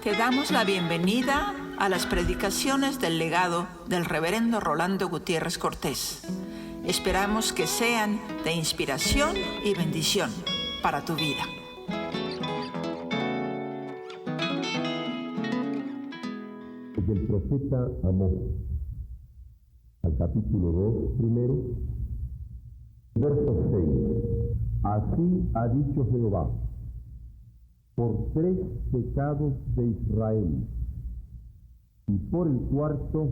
Te damos la bienvenida a las predicaciones del legado del reverendo Rolando Gutiérrez Cortés. Esperamos que sean de inspiración y bendición para tu vida. Del profeta Amós, al capítulo 2, primero, verso 6. Así ha dicho Jehová: por 3 pecados de Israel, y por el 4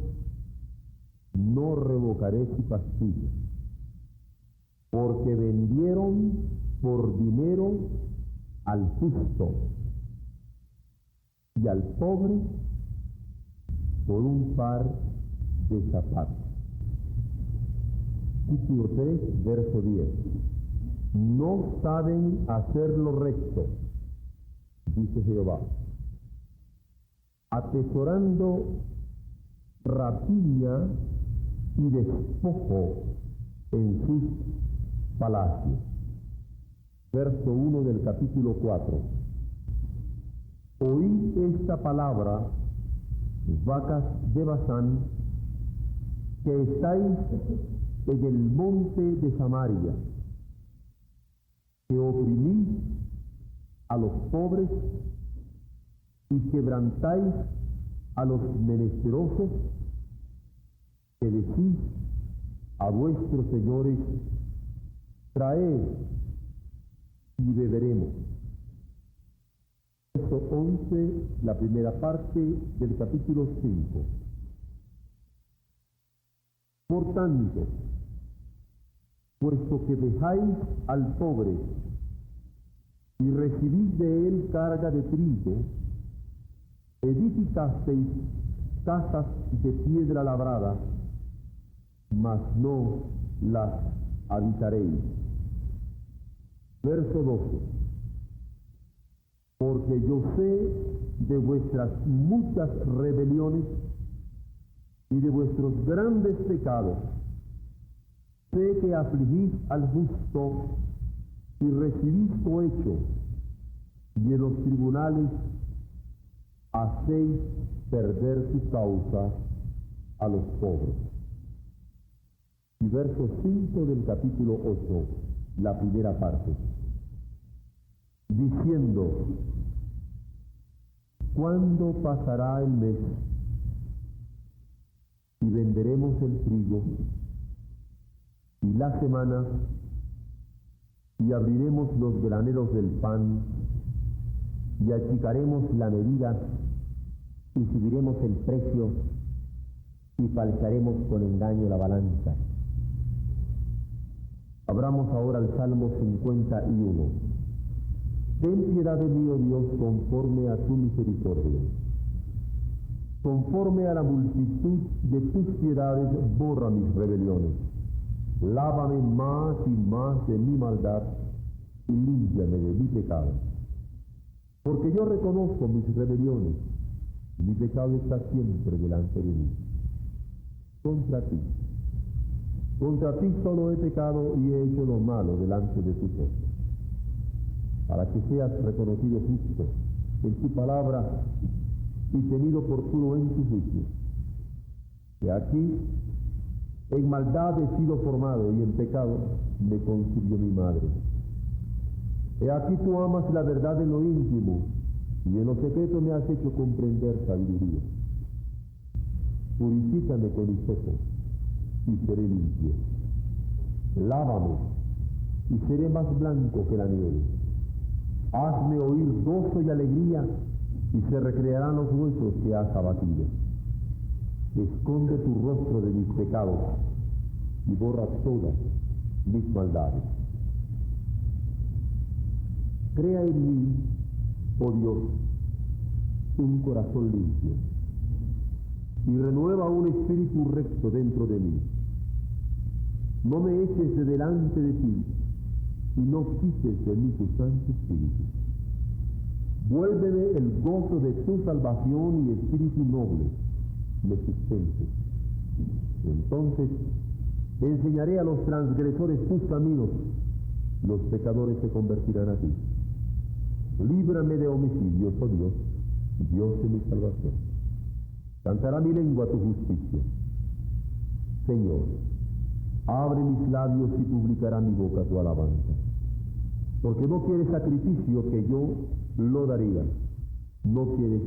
no revocaré su castigo, porque vendieron por dinero al justo y al pobre por un par de zapatos. Título 3, verso 10. No saben hacer lo recto, dice Jehová, atesorando rapiña y despojo en sus palacios. Verso 1 del capítulo 4. Oíd esta palabra, vacas de Basán, que estáis en el monte de Samaria, que oprimís a los pobres y quebrantáis a los menesterosos, que decís a vuestros señores: traed y beberemos. Verso 11, la primera parte del capítulo 5. Por tanto, puesto que dejáis al pobre y recibís de él carga de trigo, edificasteis casas de piedra labrada, mas no las habitaréis. Verso 12. Porque yo sé de vuestras muchas rebeliones y de vuestros grandes pecados. Sé que afligís al justo y recibís cohecho, y en los tribunales hacéis perder su causa a los pobres. Y verso 5 del capítulo 8, la primera parte, diciendo: ¿cuándo pasará el mes y venderemos el trigo, y la semana, y abriremos los graneros del pan, y achicaremos la medida, y subiremos el precio, y falsearemos con engaño la balanza? Abramos ahora el Salmo 51. Ten piedad de mí, oh Dios, conforme a tu misericordia. Conforme a la multitud de tus piedades, borra mis rebeliones. Lávame más y más de mi maldad, y límpiame de mi pecado. Porque yo reconozco mis rebeliones, y mi pecado está siempre delante de mí. Contra ti solo he pecado y he hecho lo malo delante de tus ojos, para que seas reconocido justo en tu palabra y tenido por puro en tu juicio. Que aquí en maldad he sido formado, y en pecado me concibió mi madre. He aquí tú amas la verdad en lo íntimo, y en lo secreto me has hecho comprender sabiduría. Purifícame con hisopo, y seré limpio. Lávame, y seré más blanco que la nieve. Hazme oír gozo y alegría, y se recrearán los huesos que has abatido. Esconde tu rostro de mis pecados, y borra todas mis maldades. Crea en mí, oh Dios, un corazón limpio, y renueva un espíritu recto dentro de mí. No me eches de delante de ti, y no quites de mí tu santo espíritu. Vuélveme el gozo de tu salvación, y espíritu noble me sustente. Entonces enseñaré a los transgresores tus caminos, los pecadores se convertirán a ti. Líbrame de homicidios, oh Dios, Dios de mi salvación. Cantará mi lengua tu justicia. Señor, abre mis labios y publicará mi boca tu alabanza. Porque no quieres sacrificio que yo lo daría, no quieres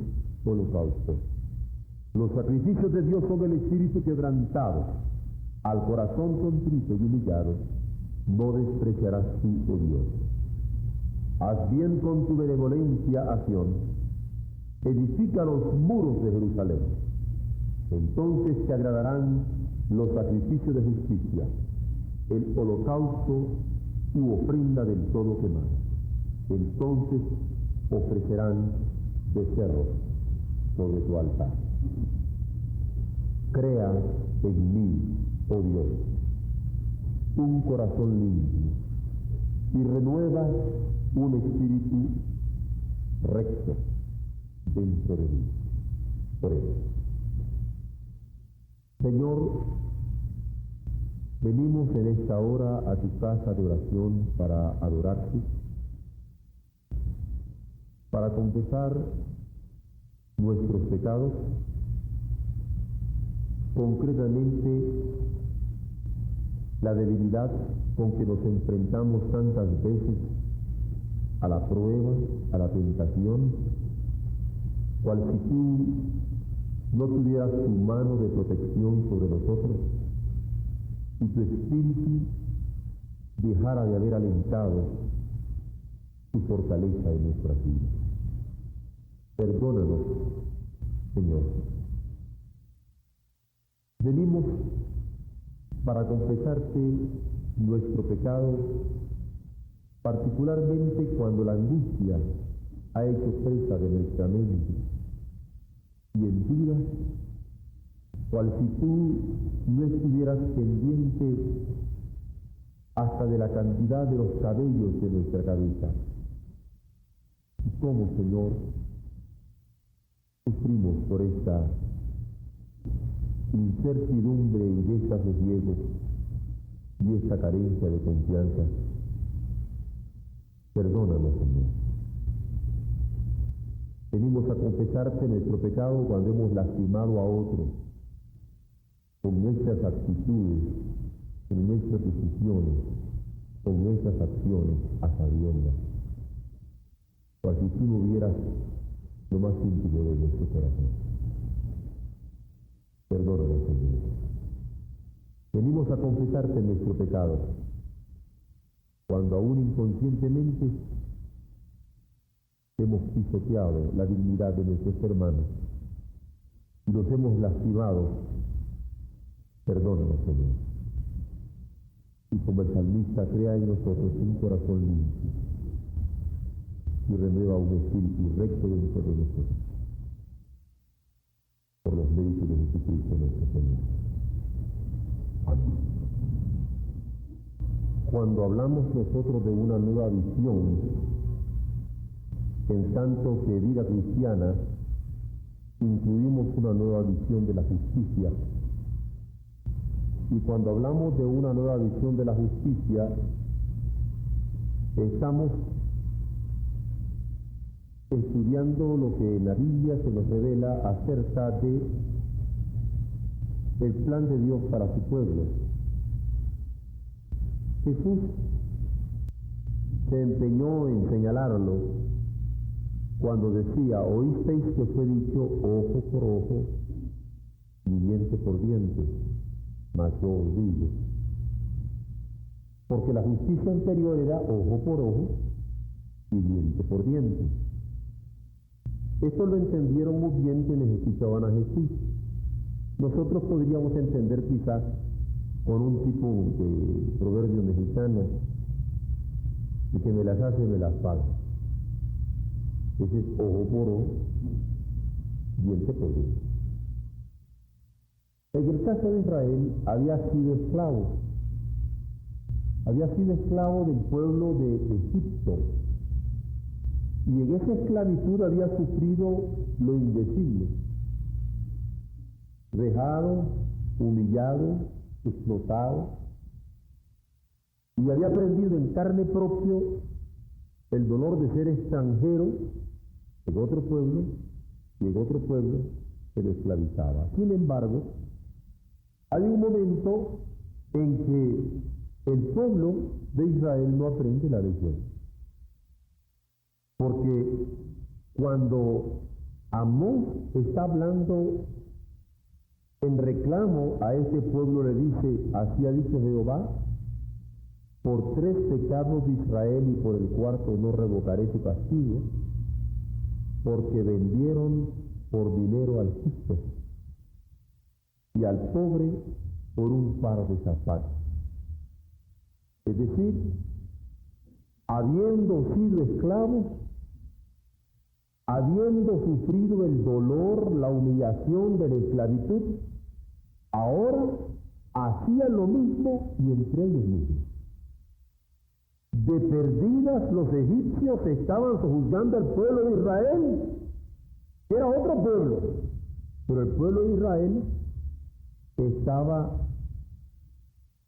holocausto. Los sacrificios de Dios son el espíritu quebrantado, al corazón contrito y humillado, no despreciarás tú, oh Dios. Haz bien con tu benevolencia a Sión, edifica los muros de Jerusalén. Entonces te agradarán los sacrificios de justicia, el holocausto u ofrenda del todo quemado. Entonces ofrecerán becerros sobre tu altar. Crea en mí, oh Dios, un corazón limpio y renueva un espíritu recto dentro de mí. Por eso, Señor, venimos en esta hora a tu casa de oración para adorarte, para confesar nuestros pecados, concretamente la debilidad con que nos enfrentamos tantas veces a la prueba, a la tentación, cual si tú no tuvieras tu mano de protección sobre nosotros y tu espíritu dejara de haber alentado tu fortaleza en nuestras vidas. Perdónanos, Señor. Venimos para confesarte nuestro pecado, particularmente cuando la angustia ha hecho presa de nuestra mente y en duda, cual si tú no estuvieras pendiente hasta de la cantidad de los cabellos de nuestra cabeza. Y cómo, Señor, sufrimos por esta incertidumbre y desasosiego y esta carencia de confianza. Perdónanos, Señor. Venimos a confesarte nuestro pecado cuando hemos lastimado a otros con nuestras actitudes, con nuestras decisiones, con nuestras acciones a sabiendas. Para que tú no vieras lo más íntimo de nuestro corazón. Perdónanos, Señor. Venimos a confesarte nuestro pecado cuando aún inconscientemente hemos pisoteado la dignidad de nuestros hermanos y los hemos lastimado. Perdónanos, Señor. Y como el salmista, crea en nosotros un corazón limpio y renueva un espíritu recto dentro de nosotros. Por los méritos de Jesucristo nuestro Señor. Amén. Cuando hablamos nosotros de una nueva visión, pensando que vida cristiana, incluimos una nueva visión de la justicia. Y cuando hablamos de una nueva visión de la justicia, estamos estudiando lo que en la Biblia se nos revela acerca de el plan de Dios para su pueblo. Jesús se empeñó en señalarlo cuando decía: oísteis que fue dicho ojo por ojo y diente por diente, mas yo os digo. Porque la justicia anterior era ojo por ojo y diente por diente. Esto lo entendieron muy bien quienes escuchaban a Jesús. Nosotros podríamos entender quizás con un tipo de proverbio mexicano, de que me las hace, me las paga. Ese es ojo por ojo, diente por diente. En el caso de Israel había sido esclavo del pueblo de Egipto, y en esa esclavitud había sufrido lo indecible: vejado, humillado, explotado, y había aprendido en carne propia el dolor de ser extranjero en otro pueblo y en otro pueblo se lo esclavizaba. Sin embargo, hay un momento en que el pueblo de Israel no aprende la lección. Porque cuando Amós está hablando en reclamo a este pueblo, le dice: así ha dicho Jehová, por 3 pecados de Israel y por el 4º no revocaré su castigo, porque vendieron por dinero al justo y al pobre por un par de zapatos. Es decir, habiendo sido esclavos, habiendo sufrido el dolor, la humillación de la esclavitud, ahora hacían lo mismo y entre ellos mismos. De perdidas los egipcios estaban sojuzgando al pueblo de Israel, que era otro pueblo, pero el pueblo de Israel estaba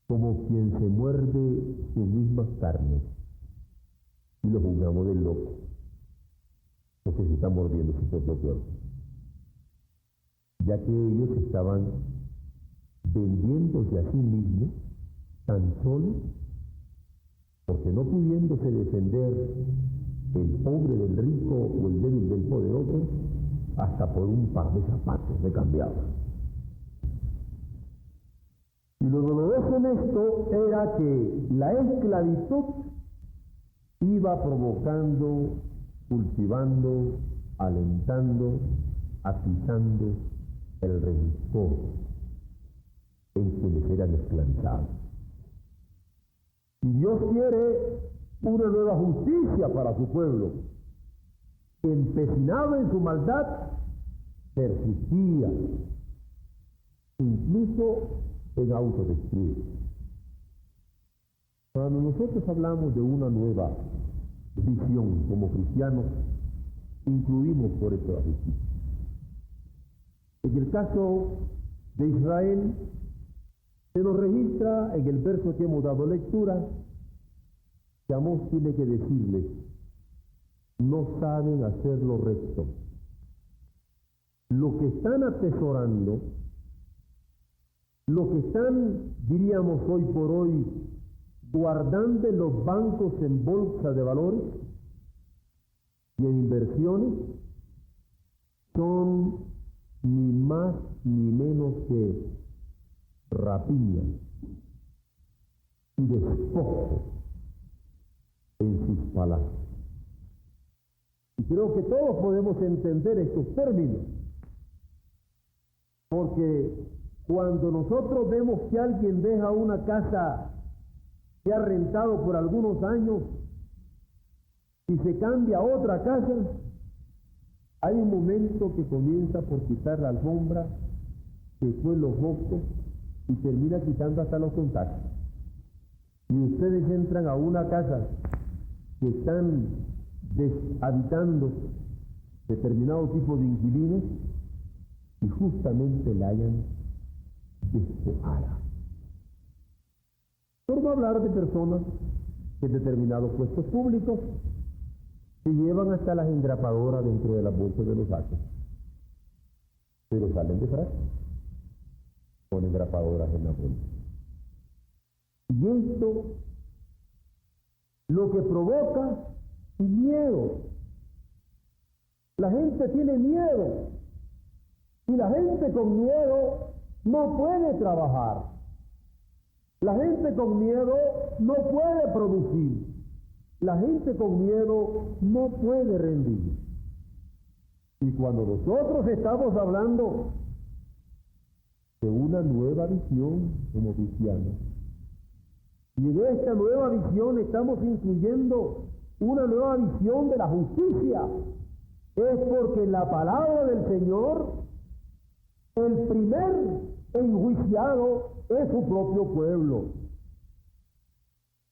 como quien se muerde sus mismas carnes y lo juzgamos del loco, porque se está mordiendo su propio cuerpo, ya que ellos estaban vendiéndose a sí mismos tan solo porque no pudiéndose defender el pobre del rico o el débil del poderoso, hasta por un par de zapatos me cambiaban. Y lo doloroso en esto era que la esclavitud iba provocando, cultivando, alentando, atizando el rencor en quienes eran esclavizados. Y Dios quiere una nueva justicia para su pueblo, que empecinado en su maldad, persistía, incluso en autodestruir. Cuando nosotros hablamos de una nueva visión como cristianos, incluimos por eso la justicia. En el caso de Israel, se nos registra en el verso que hemos dado lectura que Amós tiene que decirles: no saben hacer lo recto. Lo que están atesorando, lo que están, diríamos hoy por hoy, guardando en los bancos en bolsa de valores y en inversiones, son ni más ni menos que rapiña y despojo en sus palacios. Y creo que todos podemos entender estos términos, porque cuando nosotros vemos que alguien deja una casa que ha rentado por algunos años y se cambia a otra casa, hay un momento que comienza por quitar la alfombra, después los mocos, y termina quitando hasta los contactos. Y ustedes entran a una casa que están habitando determinado tipo de inquilinos y justamente la hayan despojada. Por no hablar de personas que en determinados puestos públicos se llevan hasta las engrapadoras dentro de las bolsas de los sacos, pero salen de frasco con engrapadoras en la bolsa. Y esto lo que provoca es miedo. La gente tiene miedo, y la gente con miedo no puede trabajar. La gente con miedo no puede producir. La gente con miedo no puede rendir. Y cuando nosotros estamos hablando de una nueva visión como cristianos, y en esta nueva visión estamos incluyendo una nueva visión de la justicia, es porque en la palabra del Señor, el primer enjuiciado es su propio pueblo.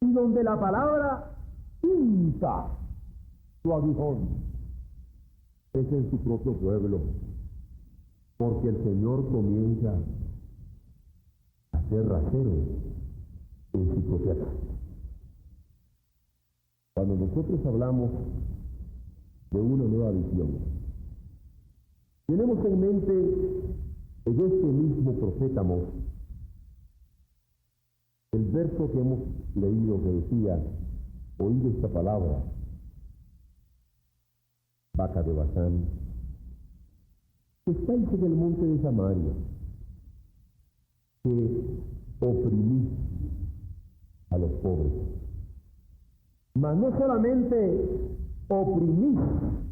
Y donde la palabra hinca su aguijón es en su propio pueblo, porque el Señor comienza a ser rasero en su propia casa. Cuando nosotros hablamos de una nueva visión, Tenemos en mente en este mismo profeta Amós el verso que hemos leído que decía: oíd esta palabra, vaca de Basán, que estáis en el monte de Samaria, que oprimís a los pobres. Mas no solamente oprimís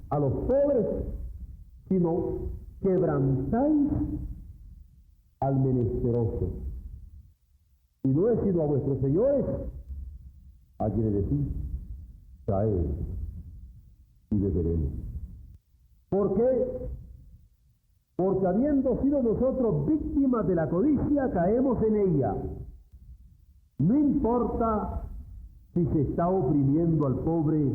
a los pobres, sino quebrantáis al menesteroso. Y no he sido a vuestros señores a quienes decís: traed y beberemos. ¿Por qué? Porque habiendo sido nosotros víctimas de la codicia, caemos en ella. No importa si se está oprimiendo al pobre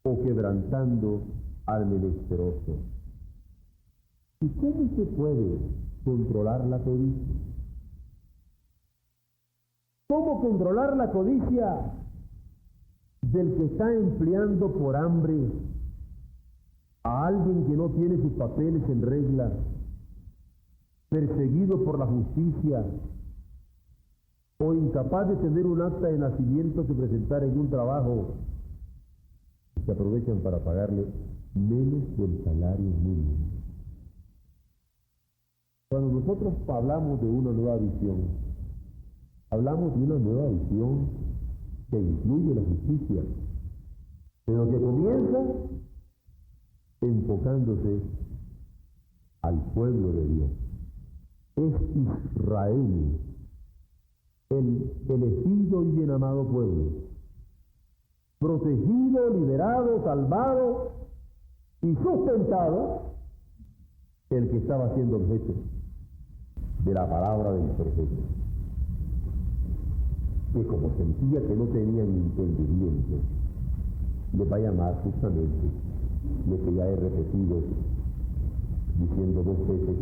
o quebrantando al menesteroso. ¿Y cómo se puede controlar la codicia? ¿Cómo controlar la codicia del que está empleando por hambre a alguien que no tiene sus papeles en regla, perseguido por la justicia o incapaz de tener un acta de nacimiento que presentar en un trabajo? Se aprovechan para pagarle menos del salario mínimo. Cuando nosotros hablamos de una nueva visión, hablamos de una nueva visión que incluye la justicia, pero que comienza enfocándose al pueblo de Dios. Es Israel, el elegido y bien amado pueblo, protegido, liberado, salvado y sustentado, el que estaba siendo objeto de la palabra del profeta, que como sentía que no tenían entendimiento, les va a llamar justamente lo que ya he repetido, diciendo 2 veces: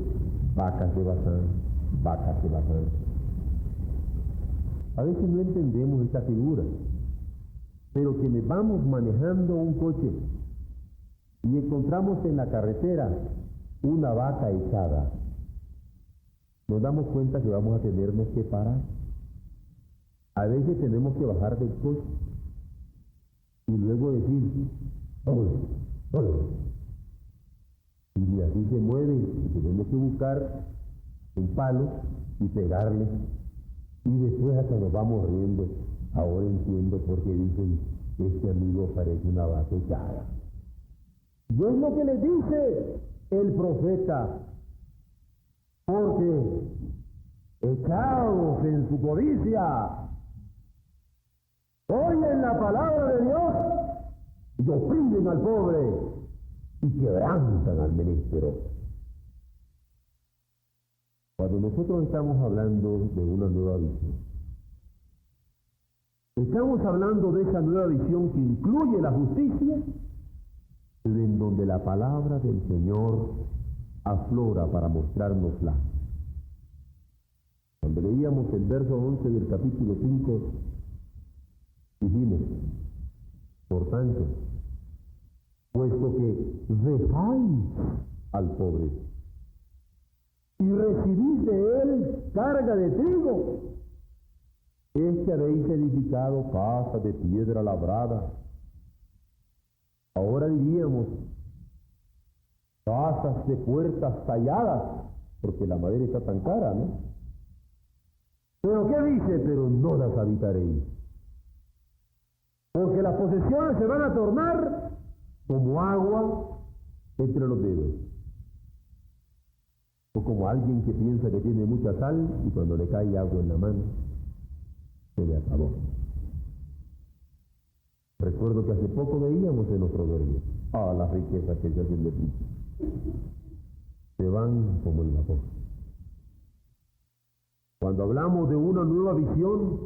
vacas de Basán, vacas de Basán. A veces no entendemos esta figura, pero que vamos manejando un coche y encontramos en la carretera una vaca echada, nos damos cuenta que vamos a tenernos que parar. A veces tenemos que bajar del coche y luego decir: ¡oye, oye! Y así se mueve, y tenemos que buscar un palo y pegarle, y después hasta nos vamos riendo. Ahora entiendo por qué dicen: este amigo parece una vaca echada. Y es lo que le dice el profeta, porque echados en su codicia, oyen la palabra de Dios y oprimen al pobre y quebrantan al menesteroso. Cuando nosotros estamos hablando de una nueva visión, estamos hablando de esa nueva visión que incluye la justicia, en donde la palabra del Señor aflora para mostrárnosla. Cuando leíamos el verso 11 del capítulo 5, dijimos: por tanto, puesto que dejáis al pobre y recibís de él carga de trigo, es que habéis edificado casas de piedra labrada. Ahora diríamos casas de puertas talladas, porque la madera está tan cara, ¿no? Pero ¿qué dice? Pero no las habitaréis, porque las posesiones se van a tornar como agua entre los dedos, o como alguien que piensa que tiene mucha sal y cuando le cae agua en la mano se le acabó. Recuerdo que hace poco veíamos en los proverbios: las riquezas que se hacen de ti se van como el vapor. Cuando hablamos de una nueva visión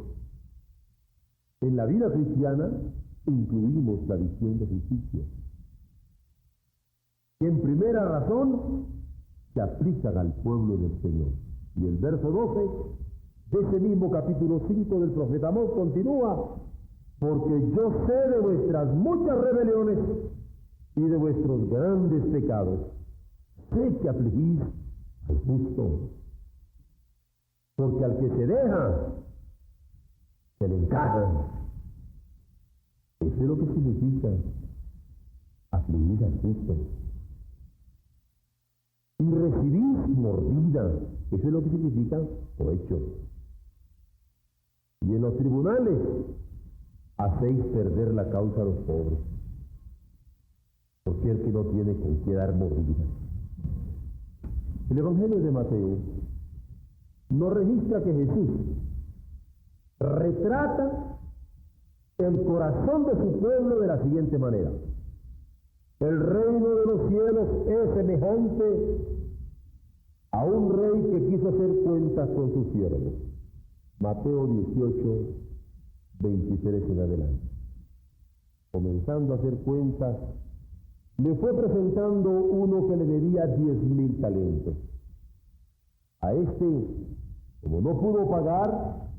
en la vida cristiana, incluimos la visión de justicia, que en primera razón se aplican al pueblo del Señor. Y el verso 12 de ese mismo capítulo 5 del profeta Amós continúa: porque yo sé de vuestras muchas rebeliones y de vuestros grandes pecados, sé que afligís al justo, porque al que se deja, se le encaja. Eso es lo que significa afligir al justo. Y recibís mordida, eso es lo que significa cohecho. Y en los tribunales hacéis perder la causa a los pobres, porque el que no tiene con qué dar mordida. El Evangelio de Mateo nos registra que Jesús retrata el corazón de su pueblo de la siguiente manera: el reino de los cielos es semejante a un rey que quiso hacer cuentas con sus siervos. Mateo 18, 23 en adelante. Comenzando a hacer cuentas, le fue presentando uno que le debía 10,000 talentos. A este, como no pudo pagar,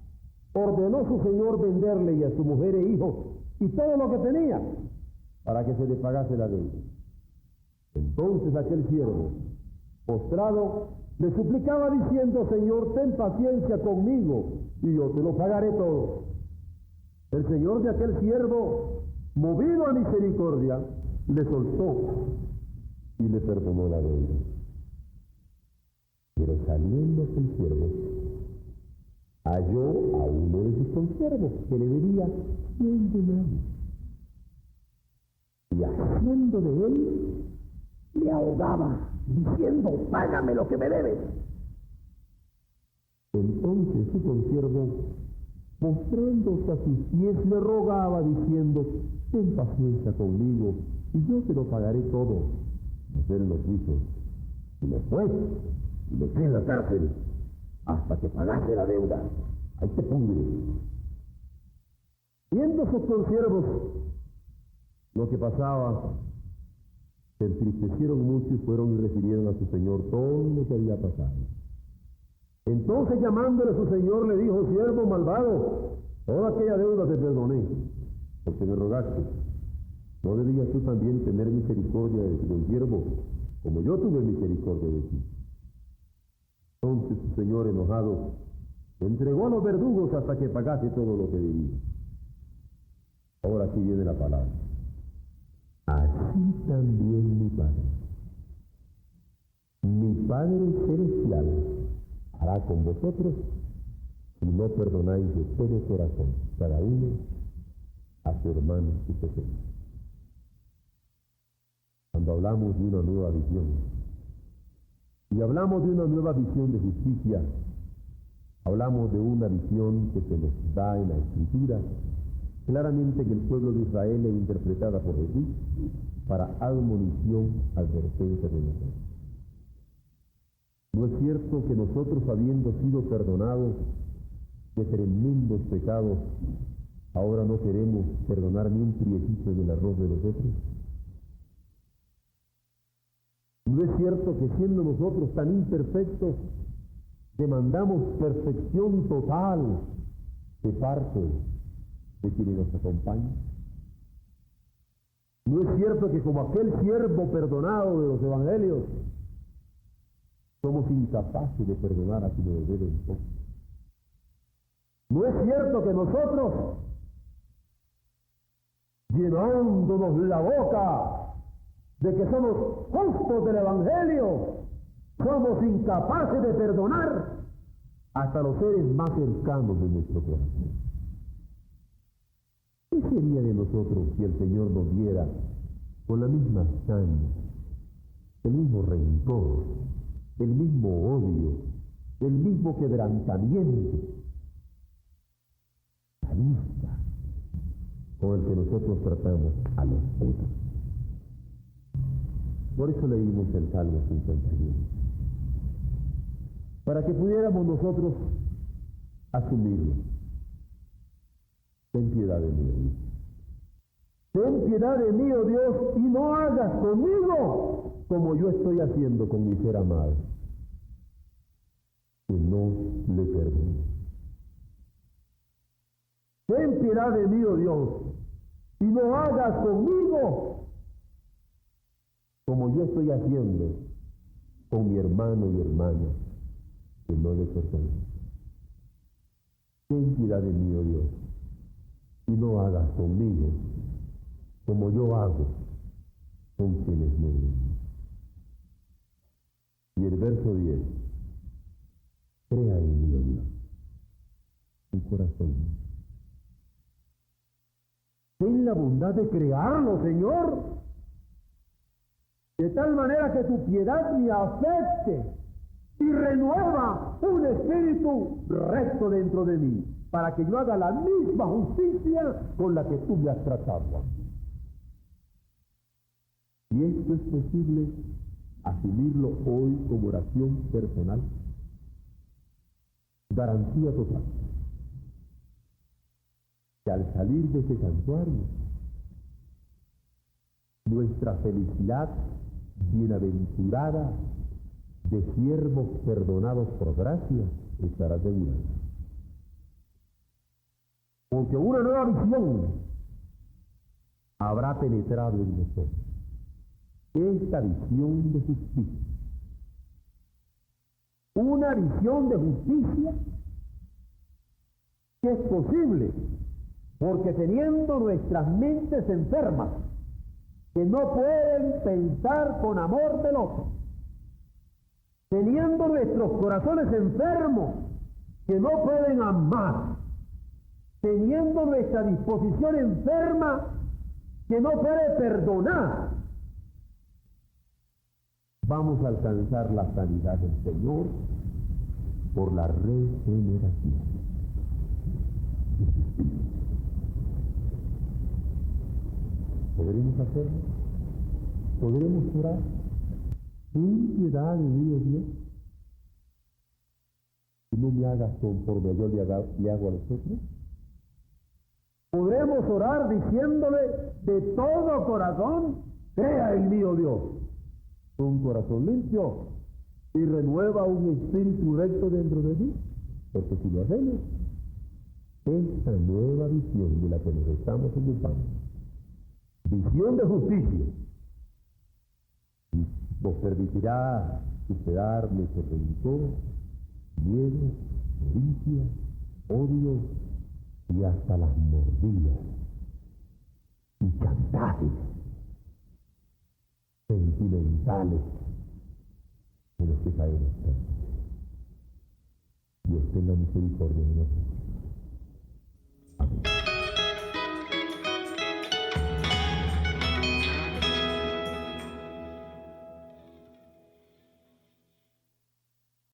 ordenó su señor venderle y a su mujer e hijos y todo lo que tenía para que se le pagase la deuda. Entonces aquel siervo, postrado, le suplicaba diciendo: Señor, ten paciencia conmigo y yo te lo pagaré todo. El señor de aquel siervo, movido a misericordia, le soltó y le perdonó la deuda. Pero saliendo aquel siervo, halló a uno de sus consiervos que le debía 100 denarios. Y haciendo de él, le ahogaba, diciendo: págame lo que me debes. Entonces su consiervo, postrándose a sus pies, le rogaba, diciendo: ten paciencia conmigo, y yo te lo pagaré todo. Mas él lo quiso, y me fue, y me eché en la cárcel, hasta que pagase la deuda. Ahí te pondré. Viendo sus consiervos lo que pasaba, se entristecieron mucho y fueron y refirieron a su señor todo lo que había pasado. Entonces, llamándole a su señor, le dijo: siervo malvado, toda aquella deuda te perdoné, porque me rogaste. ¿No debías tú también tener misericordia de tu consiervo, como yo tuve misericordia de ti? Entonces su señor, enojado, entregó a los verdugos hasta que pagase todo lo que debía. Ahora aquí viene la palabra. Así también mi Padre Celestial, hará con vosotros si no perdonáis de todo corazón, cada uno a su hermano y pequeño. Cuando hablamos de una nueva visión, y hablamos de una nueva visión de justicia, hablamos de una visión que se nos da en la Escritura, claramente que el pueblo de Israel es interpretada por Jesús para admonición, advertencia de nosotros. ¿No es cierto que nosotros, habiendo sido perdonados de tremendos pecados, ahora no queremos perdonar ni un priecito del arroz de los otros? ¿No es cierto que siendo nosotros tan imperfectos, demandamos perfección total de parte de quienes nos acompañan? ¿No es cierto que como aquel siervo perdonado de los evangelios, somos incapaces de perdonar a quienes nos deben poco? ¿No es cierto que nosotros, llenándonos la boca de que somos justos del evangelio, somos incapaces de perdonar hasta los seres más cercanos de nuestro corazón? ¿Qué sería de nosotros si el Señor nos diera con la misma hazaña, el mismo rencor, el mismo odio, el mismo quebrantamiento, la vista con el que nosotros tratamos a los otros? Por eso leímos el Salmo 51, para que pudiéramos nosotros asumirlo. Ten piedad de mí, Dios. Ten piedad de mí, oh Dios, y no hagas conmigo como yo estoy haciendo con mi ser amado, que no le perdono. Ten piedad de mí, oh Dios, y no hagas conmigo como yo estoy haciendo con mi hermano y hermana que no le pertenece. Ten piedad de mí, oh Dios, y no hagas conmigo como yo hago con quienes me ven. Y el verso 10, crea en mí, oh Dios, un corazón. Ten la bondad de crearlo, Señor, de tal manera que tu piedad me afecte y renueva un espíritu recto dentro de mí, para que yo haga la misma justicia con la que tú me has tratado. Y esto es posible asumirlo hoy como oración personal. Garantía total que al salir de ese santuario, nuestra felicidad bienaventurada de siervos perdonados por gracia estará asegurada. Porque una nueva visión habrá penetrado en nosotros. Esta visión de justicia. Una visión de justicia que es posible porque teniendo nuestras mentes enfermas que no pueden pensar con amor del otro, teniendo nuestros corazones enfermos que no pueden amar, teniendo nuestra disposición enferma que no puede perdonar, vamos a alcanzar la sanidad del Señor por la regeneración. ¿Podremos hacerlo? ¿Podremos orar? Ten piedad de mí, oh Dios, y no me hagas conforme yo le hago a los otros. Podremos orar diciéndole de todo corazón, crea en mí, oh Dios, un corazón limpio y renueva un espíritu recto dentro de mí. Porque si lo hacemos, esta nueva visión de la que nos estamos ocupando, visión de justicia, nos permitirá superar nuestro rencor, miedo, codicia, odio y hasta las mordidas y chantajes sentimentales de los que caemos. Dios tenga misericordia de nosotros.